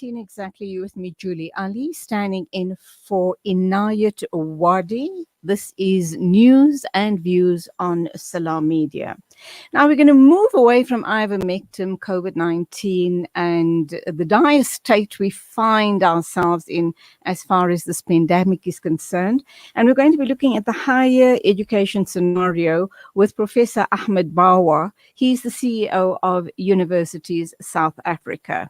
Exactly, you with me, Julie Ali, standing in for Inayat Wadi. This is News and Views on Salam Media. Now we're going to move away from ivermectin, COVID-19, and the dire state we find ourselves in as far as this pandemic is concerned. And we're going to be looking at the higher education scenario with Professor Ahmed Bawa. He's the CEO of Universities South Africa.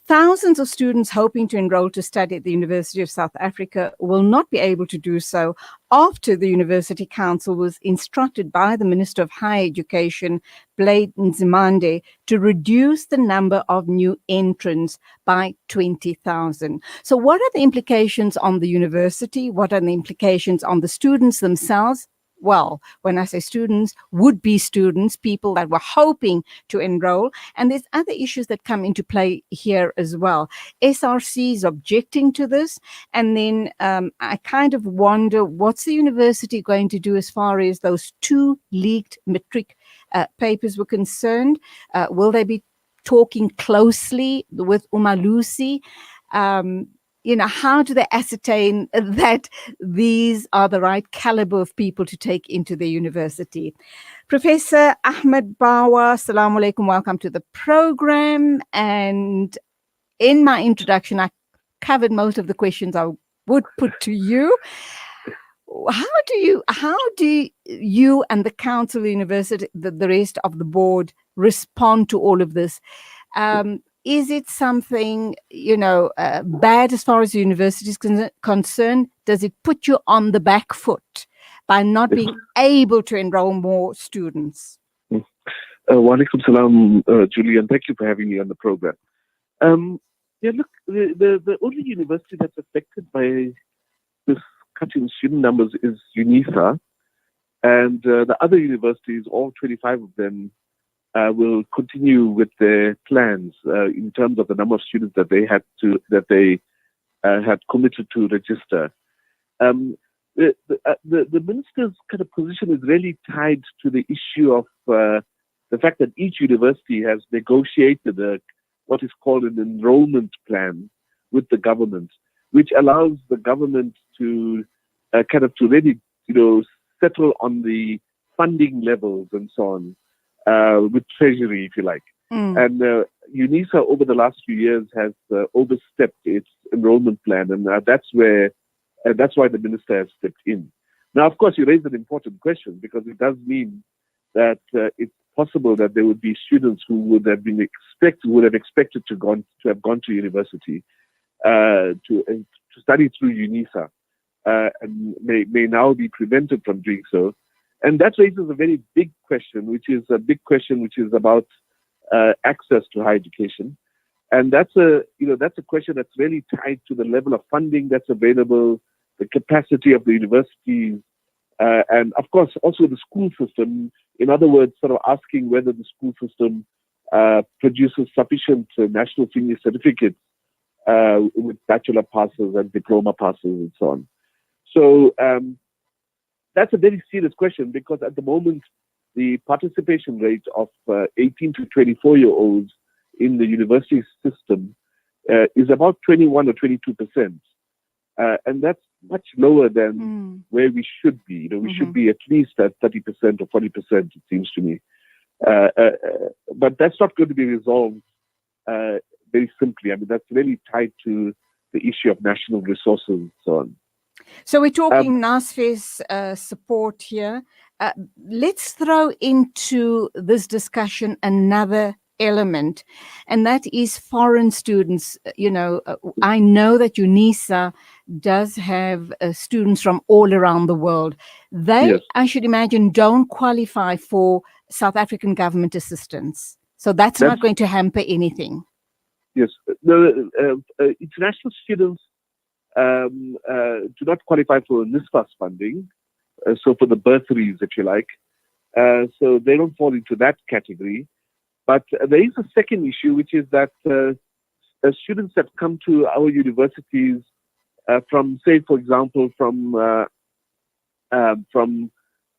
Thousands of students hoping to enroll to study at the University of South Africa will not be able to do so after the University Council was instructed by the Minister of Higher Education, Blade Nzimande, to reduce the number of new entrants by 20,000. So what are the implications on the university? What are the implications on the students themselves? Well, when I say students, would-be students, people that were hoping to enroll. And there's other issues that come into play here as well. SRC is objecting to this. And then I kind of wonder, what's the university going to do as far as those two leaked matric papers were concerned? Will they be talking closely with Umalusi? How do they ascertain that these are the right caliber of people to take into the university? Professor Ahmed Bawa, Assalamu alaikum, welcome to the program. And in my introduction, I covered most of the questions I would put to you. How do you and the council of the university, the rest of the board, respond to all of this? Is it something, bad as far as the university is concerned? Does it put you on the back foot by not being able to enroll more students? Wa alaikum salam, Julie, and thank you for having me on the program. Look, the only university that's affected by this cutting student numbers is UNISA, and the other universities, all 25 of them, will continue with their plans in terms of the number of students that they had committed to register. The minister's kind of position is really tied to the issue of the fact that each university has negotiated what is called an enrollment plan with the government, which allows the government to to really settle on the funding levels and so on. With Treasury, if you like. And UNISA over the last few years has overstepped its enrollment plan, and that's why the minister has stepped in. Now, of course, you raised an important question, because it does mean that it's possible that there would be students who would have expected to have gone to university to study through UNISA, and may now be prevented from doing so. And that raises a very big question, which is about access to higher education, and that's a question that's really tied to the level of funding that's available, the capacity of the universities, and of course also the school system. In other words, sort of asking whether the school system produces sufficient national senior certificates with bachelor passes and diploma passes and so on. So. That's a very serious question, because at the moment, the participation rate of 18 to 24-year-olds in the university system is about 21 or 22%. And that's much lower than where we should be. We should be at least at 30% or 40%, it seems to me. But that's not going to be resolved very simply. I mean, that's really tied to the issue of national resources and so on. So we're talking NASFE's support here. Let's throw into this discussion another element, and that is foreign students. I know that UNISA does have students from all around the world. They, yes, I should imagine, don't qualify for South African government assistance. So that's not going to hamper anything. Yes. The international students do not qualify for NSFAS funding, so for the bursaries, if you like. So they don't fall into that category. But there is a second issue, which is that students that come to our universities from, say, for example, from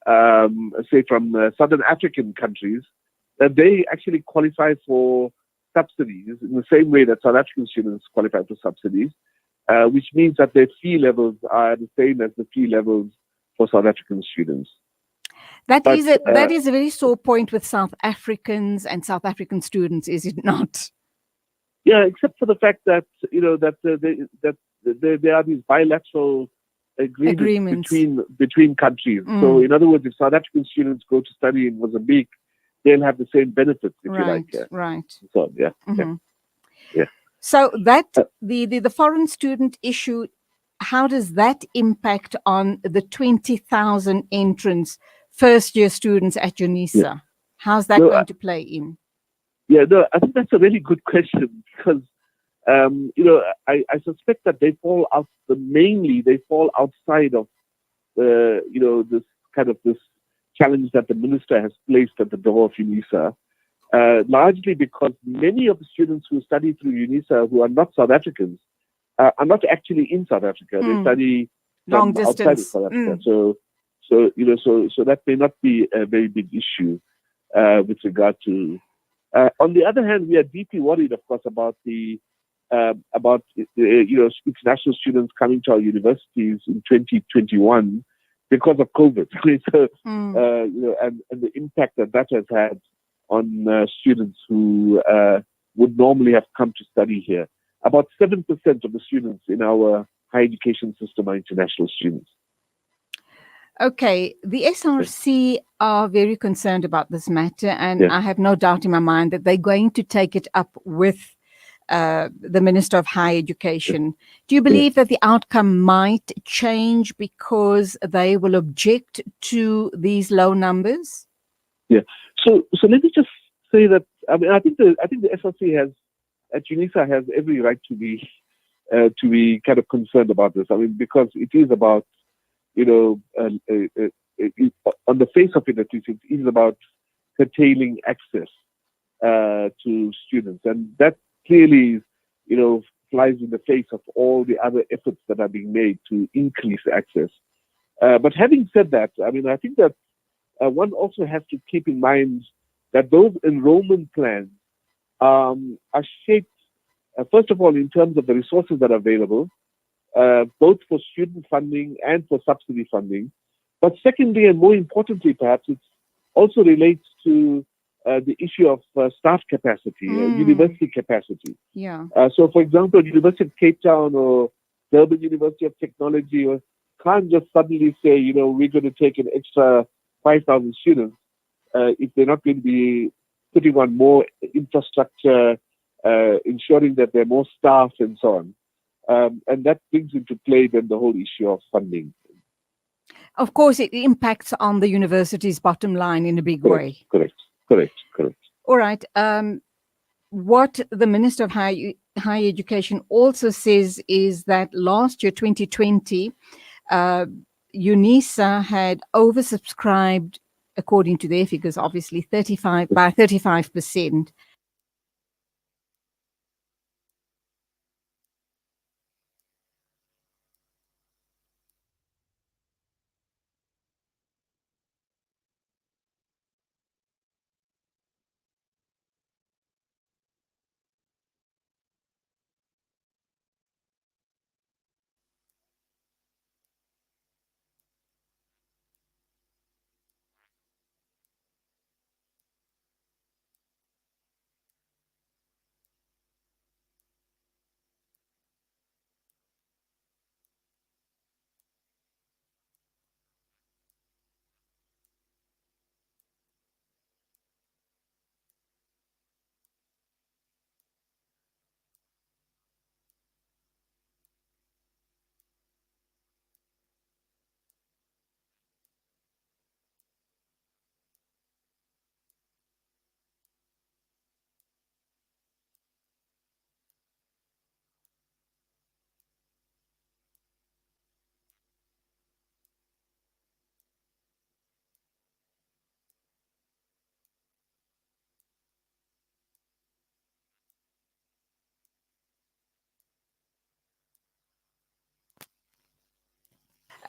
Southern African countries, that they actually qualify for subsidies in the same way that South African students qualify for subsidies, which means that their fee levels are the same as the fee levels for South African students. That is a very sore point with South Africans and South African students, is it not? Yeah, except for the fact that there are these bilateral agreements. between countries. So, in other words, if South African students go to study in Mozambique, they'll have the same benefits, if you like. Right. So, yeah. So that the foreign student issue, how does that impact on the 20,000 entrants, first-year students at UNISA? Yeah. How's that going to play in? Yeah, no, I think that's a really good question because, I suspect that they fall outside of, this kind of this challenge that the minister has placed at the door of UNISA, largely because many of the students who study through UNISA who are not South Africans are not actually in South Africa. They study long distance outside of South Africa. So that may not be a very big issue with regard to. On the other hand, we are deeply worried, of course, about international students coming to our universities in 2021 because of COVID. So, and the impact that has had on students who would normally have come to study here. About 7% of the students in our higher education system are international students. Okay, the SRC are very concerned about this matter, and I have no doubt in my mind that they're going to take it up with the Minister of Higher Education. Do you believe that the outcome might change because they will object to these low numbers? Yeah. So let me just say that I think the SRC at UNISA has every right to be kind of concerned about this. I mean, because it is about on the face of it, at least, it is about curtailing access to students, and that clearly, flies in the face of all the other efforts that are being made to increase access. But having said that, I mean, I think that one also has to keep in mind that those enrollment plans are shaped, first of all, in terms of the resources that are available, both for student funding and for subsidy funding. But secondly, and more importantly, perhaps, it also relates to the issue of staff capacity, university capacity. Yeah. So, for example, University of Cape Town or Durban University of Technology can't just suddenly say, we're going to take an extra 5,000 students if they're not going to be putting on more infrastructure, ensuring that there are more staff and so on. And that brings into play then the whole issue of funding. Of course, it impacts on the university's bottom line in a big way. Correct. All right. What the Minister of Higher Education also says is that last year, 2020, UNISA had oversubscribed, according to their figures, obviously, by 35%.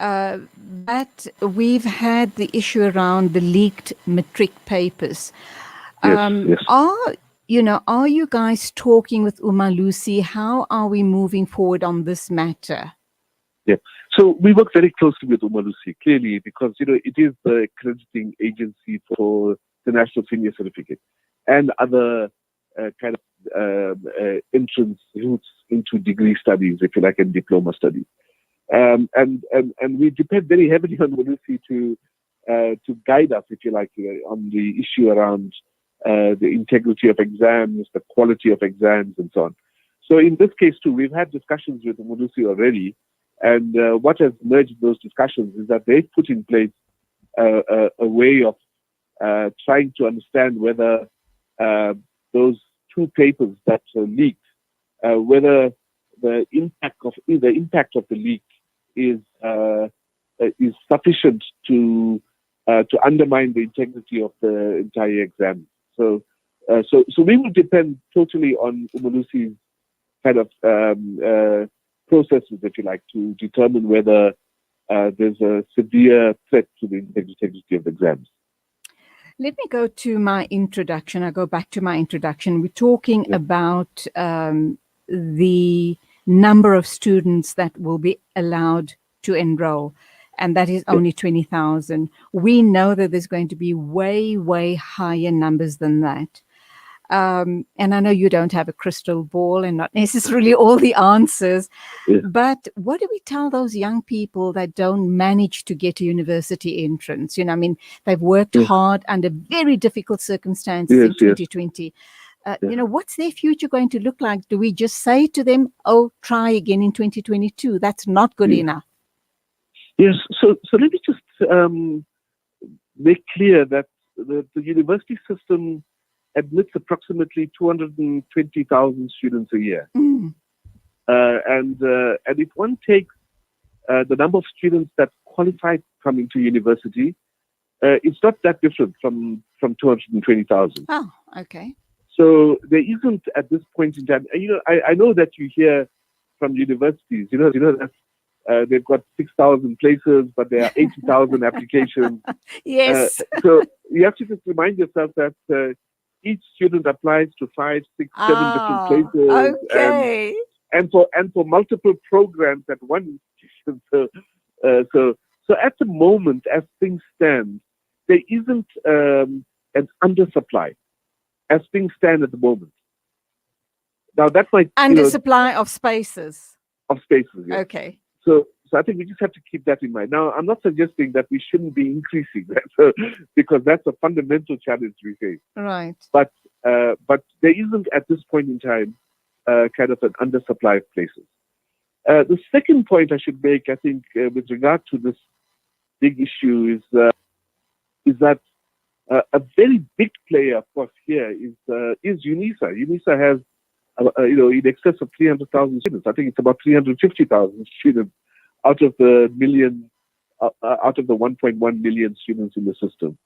That we've had the issue around the leaked matric papers. Yes. Are are you guys talking with Umalusi? How are we moving forward on this matter? Yeah. So we work very closely with Umalusi, clearly, because, it is the accrediting agency for the National Senior Certificate and other kind of entrance routes into degree studies, if you like, and diploma studies. And we depend very heavily on Umalusi to guide us, if you like, on the issue around the integrity of exams, the quality of exams, and so on. So in this case, too, we've had discussions with Umalusi already. And what has emerged in those discussions is that they've put in place a way of trying to understand whether those two papers that leaked, whether the impact of the leak is sufficient to undermine the integrity of the entire exam. So we will depend totally on Umalusi's kind of processes, if you like, to determine whether there's a severe threat to the integrity of the exams. Let me go to my introduction. I go back to my introduction. We're talking about the number of students that will be allowed to enroll, and that is only 20,000. We know that there's going to be way, way higher numbers than that. And I know you don't have a crystal ball and not necessarily all the answers, but what do we tell those young people that don't manage to get a university entrance? They've worked hard under very difficult circumstances in 2020. What's their future going to look like? Do we just say to them, try again in 2022? That's not good enough. Yes. So let me just make clear that the university system admits approximately 220,000 students a year. And if one takes the number of students that qualify coming to university, it's not that different from 220,000. Oh, okay. So there isn't at this point in time. I know that you hear from universities, that they've got 6,000 places, but there are 80,000 applications. Yes. So you have to just remind yourself that each student applies to 5, 6, 7 different places. Okay. And for multiple programs at one institution. So at the moment, as things stand, there isn't an undersupply as things stand at the moment. Now that might undersupply of spaces. Of spaces, yes. Okay. So I think we just have to keep that in mind. Now, I'm not suggesting that we shouldn't be increasing that because that's a fundamental challenge we face. Right. But there isn't at this point in time kind of an undersupply of places. The second point I should make, I think, with regard to this big issue is that a very big player, of course, here is UNISA. UNISA has in excess of 300,000 students. I think it's about 350,000 students out of the 1.1 million students in the system.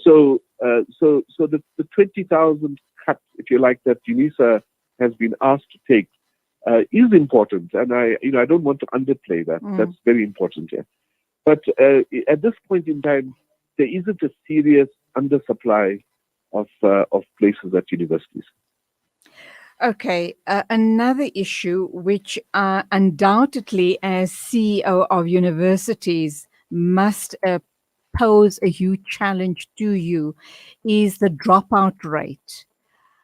So the 20,000 cut, if you like, that UNISA has been asked to take is important, and I don't want to underplay that. That's very important here. But at this point in time, there isn't a serious undersupply of places at universities. Okay, another issue which undoubtedly as CEO of universities must pose a huge challenge to you is the dropout rate.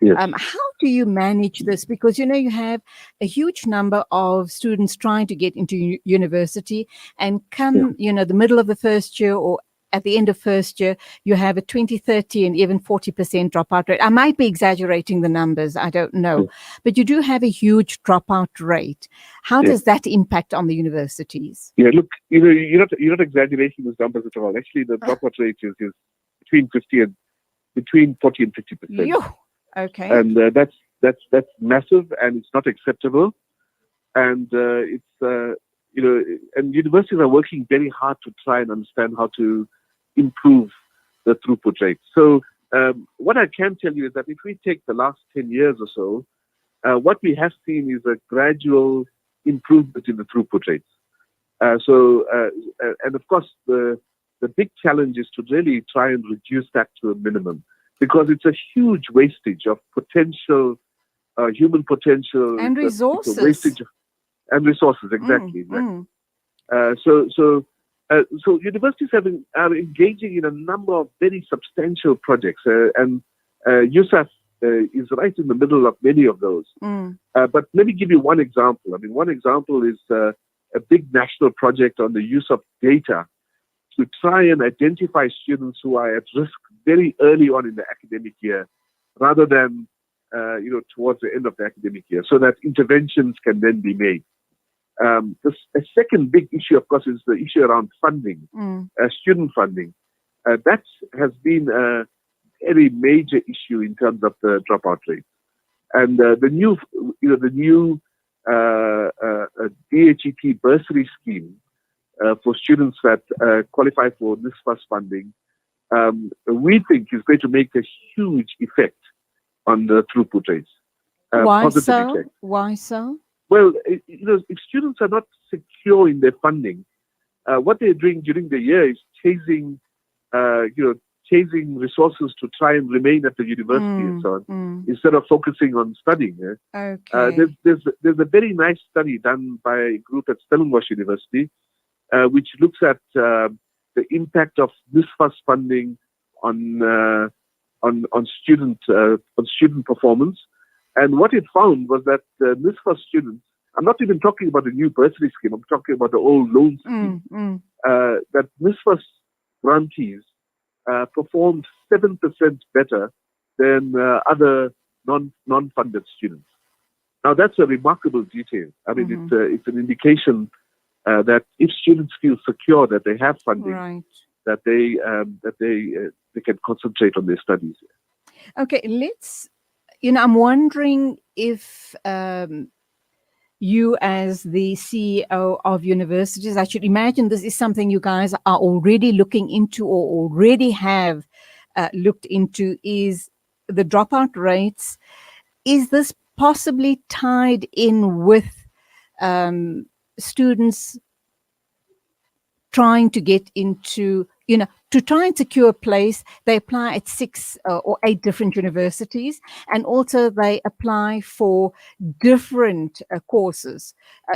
Yes. How do you manage this? Because, you have a huge number of students trying to get into university and come, the middle of the first year or at the end of first year, you have a 20, 30, and even 40% dropout rate. I might be exaggerating the numbers. I don't know. But you do have a huge dropout rate. How does that impact on the universities? Yeah, look, you're not exaggerating those numbers at all. Actually, the dropout rate is between 40 and 50%. Okay. And that's massive, and it's not acceptable. And and universities are working very hard to try and understand how to improve the throughput rate. So what I can tell you is that if we take the last 10 years or so, what we have seen is a gradual improvement in the throughput rates. And of course, the big challenge is to really try and reduce that to a minimum. because it's a huge wastage of potential, human potential. And It's a resources. wastage and resources. Mm, Exactly. mm. So universities are engaging in a number of very substantial projects, and USAF is right in the middle of many of those. Mm. But let me give you one example. I mean, one example is a big national project on the use of data to try and identify students who are at risk very early on in the academic year, rather than towards the end of the academic year, so that interventions can then be made. A second big issue, of course, is the issue around funding, student funding. That has been a very major issue in terms of the dropout rate. And the new DHET bursary scheme for students that qualify for this first funding, we think is going to make a huge effect on the throughput rates. Why Positive so? effect. Why so? Well, if students are not secure in their funding, what they're doing during the year is chasing resources to try and remain at the university and so on, instead of focusing on studying. Okay. There's a very nice study done by a group at Stellenbosch University, which looks at the impact of this first funding on student performance. And what it found was that this first students, I'm not even talking about the new bursary scheme, I'm talking about the old loan scheme, that this first grantees performed 7% better than other non-funded students. Now that's a remarkable detail. I mean, it's an indication that if students feel secure that they have funding, Right. that they can concentrate on their studies. Okay, I'm wondering if you, as the CEO of universities, I should imagine this is something you guys are already looking into or already have looked into, is the dropout rates. Is this possibly tied in with students trying to get into, to try and secure a place? They apply at 6 or 8 different universities, and also they apply for different courses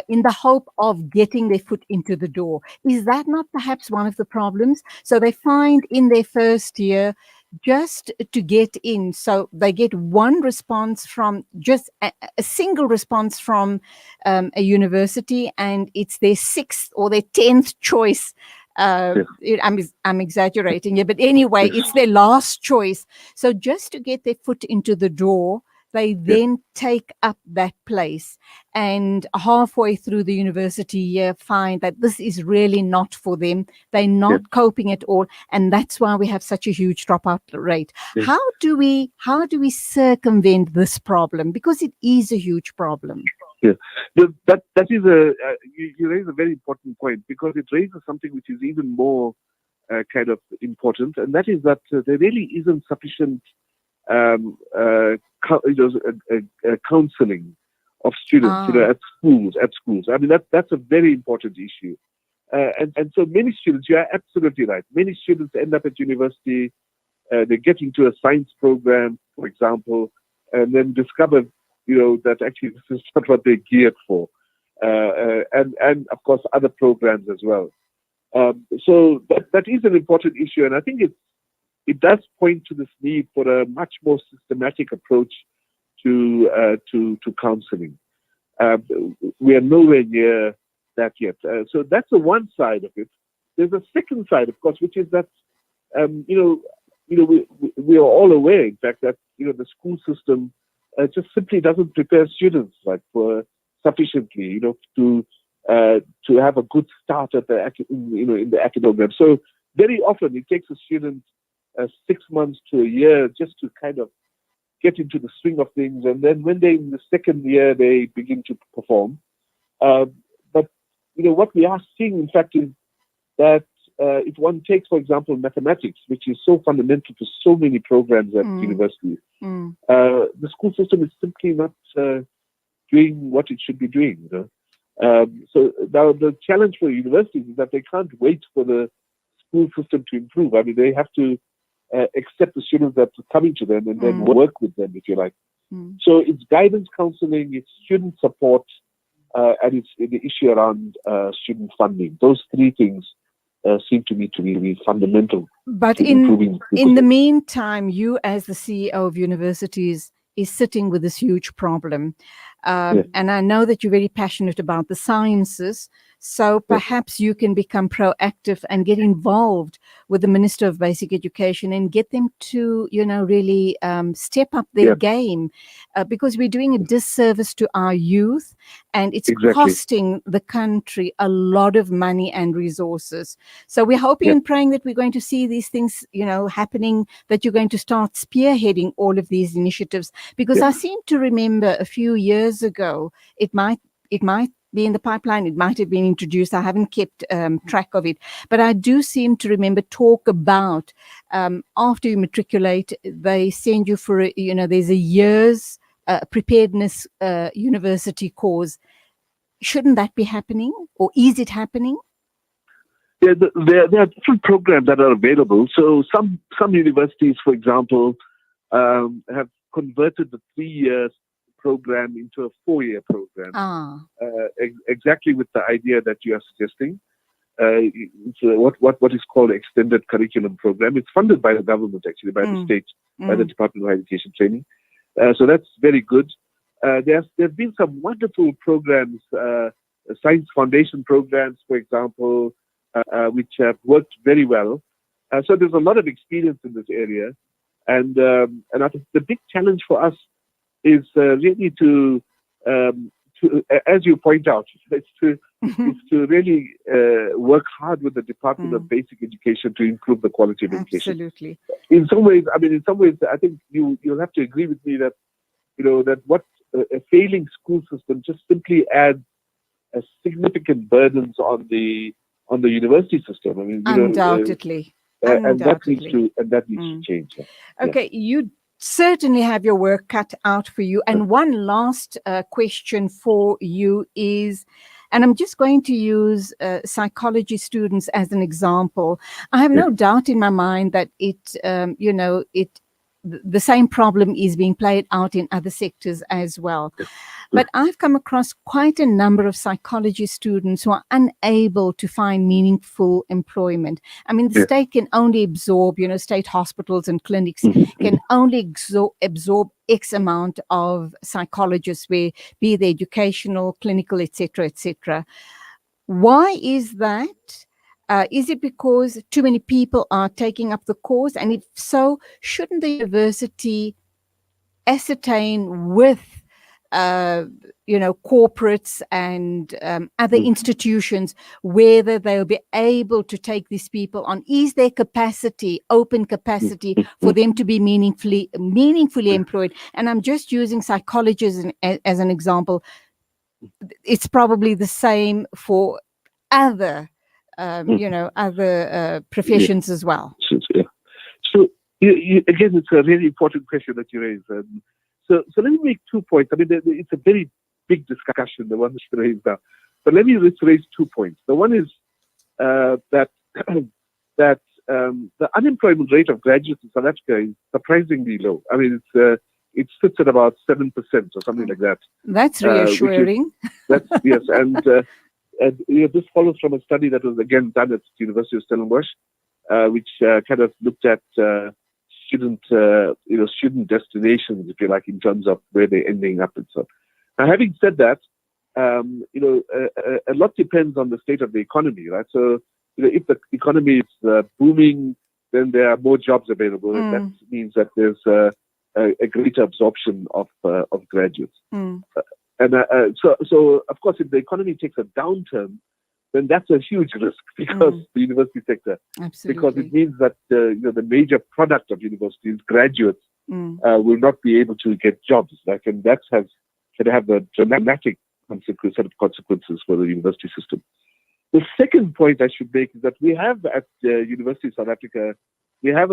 in the hope of getting their foot into the door. Is that not perhaps one of the problems? So they find in their first year, just to get in, so they get one response from, just a single response from a university, and it's their 6th or their 10th choice. I'm exaggerating here, but anyway, it's their last choice. So just to get their foot into the door, they then take up that place, and halfway through the university year find that this is really not for them. They're not coping at all, and that's why we have such a huge dropout rate. How do we circumvent this problem? Because it is a huge problem. Yeah, that is you raise a very important point, because it raises something which is even more kind of important, and that is that there really isn't sufficient counseling of students, at schools. I mean, that's a very important issue, and so many students. You are absolutely right. Many students end up at university. They get into a science program, for example, and then discover, that actually this is not what they're geared for, and of course other programs as well. So that is an important issue, and I think it does point to this need for a much more systematic approach to counseling. We are nowhere near that yet. So that's the one side of it. There's a second side, of course, which is that we are all aware, in fact, that the school system just simply doesn't prepare students for sufficiently, to have a good start at in the academic program. So very often it takes a student 6 months to a year just to kind of get into the swing of things, and then when they're in the second year, they begin to perform. But what we are seeing, in fact, is that if one takes, for example, mathematics, which is so fundamental to so many programs at universities, the school system is simply not doing what it should be doing. So now the challenge for universities is that they can't wait for the school system to improve. I mean, they have to accept the students that are coming to them and then work with them, if you like. So it's guidance counseling, it's student support, and it's the issue around student funding. Those three things seem to me to be fundamental. But to improving in the meantime, you as the CEO of universities is sitting with this huge problem. And I know that you're very passionate about the sciences. So perhaps you can become proactive and get involved with the Minister of Basic Education and get them to, really step up their game, because we're doing a disservice to our youth, and it's costing the country a lot of money and resources. So we're hoping and praying that we're going to see these things, happening, that you're going to start spearheading all of these initiatives, because I seem to remember a few years ago, it might be in the pipeline, it might have been introduced. I haven't kept track of it, but I do seem to remember talk about after you matriculate, they send you for there's a year's preparedness university course. Shouldn't that be happening, or is it happening? There are different programs that are available. So some universities, for example, have converted the 3-year program into a 4-year program, exactly with the idea that you are suggesting. It's what is called extended curriculum program. It's funded by the government, actually, by the state, by the Department of Higher Education Training. So that's very good. There's been some wonderful programs, science foundation programs, for example, which have worked very well. So there's a lot of experience in this area, and I think the big challenge for us is really to, as you point out, it's to really work hard with the Department of Basic Education to improve the quality of education. Absolutely. In some ways, I think you'll have to agree with me that that what a failing school system just simply adds a significant burdens on the university system. Undoubtedly. And that needs to change. Okay, you certainly have your work cut out for you. And one last question for you is, and I'm just going to use psychology students as an example. I have no doubt in my mind that the same problem is being played out in other sectors as well. But I've come across quite a number of psychology students who are unable to find meaningful employment. The state can only absorb, state hospitals and clinics can only absorb X amount of psychologists, be they educational, clinical, etc., etc. Why is that? Is it because too many people are taking up the course? And if so, shouldn't the university ascertain with corporates and other institutions whether they'll be able to take these people on? Is there open capacity for them to be meaningfully employed? And I'm just using psychologists as an example. It's probably the same for other professions as well. So again, it's a really important question that you raise. So let me make 2 points. It's a very big discussion, the one that you raised now. But let me just raise 2 points. The one is that the unemployment rate of graduates in South Africa is surprisingly low. It sits at about 7% or something like that. That's reassuring. Yes, and this follows from a study that was again done at the University of Stellenbosch, which kind of looked at student destinations, if you like, in terms of where they're ending up and so on. Now, having said that, a lot depends on the state of the economy, right? So, if the economy is booming, then there are more jobs available, and that means that there's a greater absorption of graduates. So of course, if the economy takes a downturn, then that's a huge risk because the university sector, because it means that the major product of universities, graduates, will not be able to get jobs, and that can have a dramatic set of consequences for the university system. The second point I should make is that we have at the University of South Africa, we have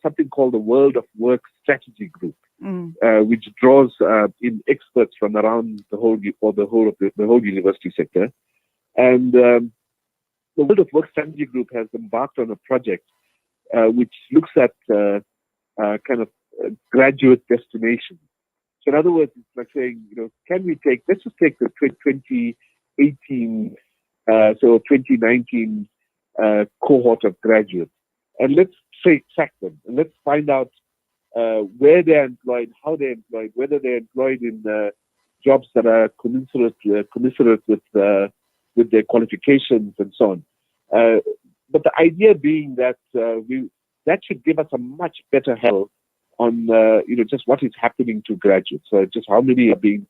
something called the World of Work Strategy Group, which draws in experts from around the whole university sector. And the World of Work Strategy Group has embarked on a project which looks at kind of graduate destination. So in other words, it's like saying, can we let's just take the 2018, so 2019 cohort of graduates, and let's track them, and let's find out where they're employed, how they're employed, whether they're employed in jobs that are commensurate with their qualifications and so on. But the idea being that that should give us a much better handle on just what is happening to graduates. So just how many are being,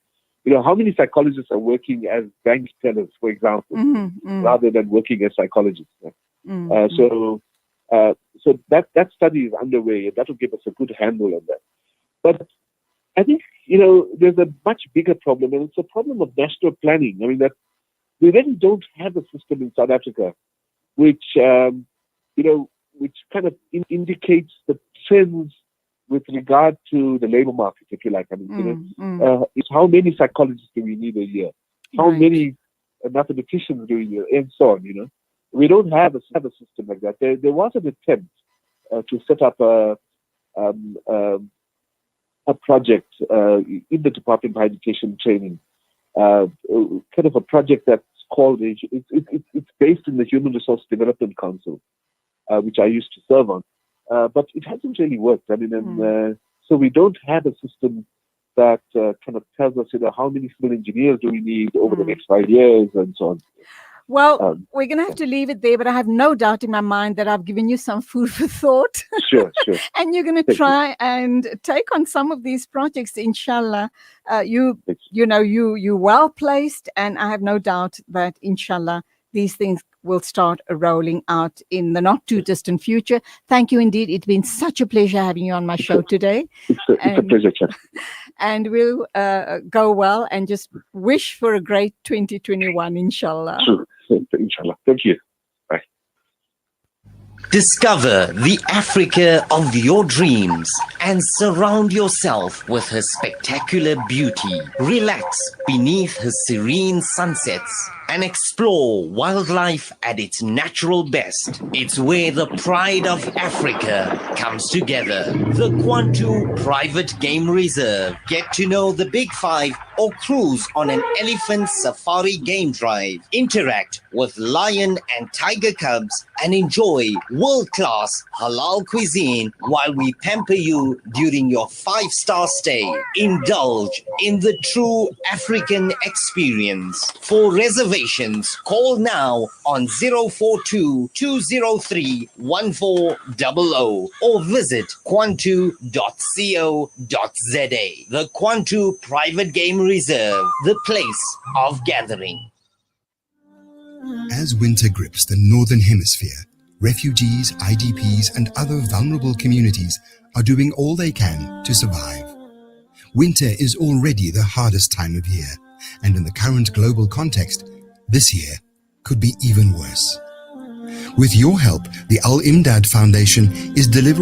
how many psychologists are working as bank tellers, for example, rather than working as psychologists. So that study is underway, and that will give us a good handle on that. But I think there's a much bigger problem, and it's a problem of national planning. I mean, that we really don't have a system in South Africa which which kind of indicates the trends with regard to the labor market, if you like. I mean, it's how many psychologists do we need a year? How many mathematicians do we need? And so on, We don't have a system like that. There was an attempt to set up a project in the Department of Higher Education and Training, kind of a project that's called, it's based in the Human Resource Development Council, which I used to serve on. But it hasn't really worked. I mean, so we don't have a system that kind of tells us, how many civil engineers do we need over the next 5 years and so on. Well, we're going to have to leave it there, but I have no doubt in my mind that I've given you some food for thought. Sure. And you're going to try and take on some of these projects, inshallah. You're well placed, and I have no doubt that, inshallah, these things will start rolling out in the not too distant future. Thank you indeed. It's been such a pleasure having you on my show today. It's a pleasure, Chad. And we'll go well and just wish for a great 2021, inshallah. Sure. Inshallah. Thank you. Bye. Discover the Africa of your dreams and surround yourself with her spectacular beauty. Relax beneath her serene sunsets and explore wildlife at its natural best. It's where the pride of Africa comes together. The Kwantu Private Game Reserve. Get to know the Big Five or cruise on an elephant safari game drive. Interact with lion and tiger cubs and enjoy world-class halal cuisine while we pamper you during your 5-star stay. Indulge in the true African experience. For reservations, call now on 042 203 1400 or visit kwantu.co.za. The Kwantu Private Game Reserve, the place of gathering. As winter grips the Northern Hemisphere, refugees, IDPs, and other vulnerable communities are doing all they can to survive. Winter is already the hardest time of year, and in the current global context, this year could be even worse. With your help, the Al Imdad Foundation is delivering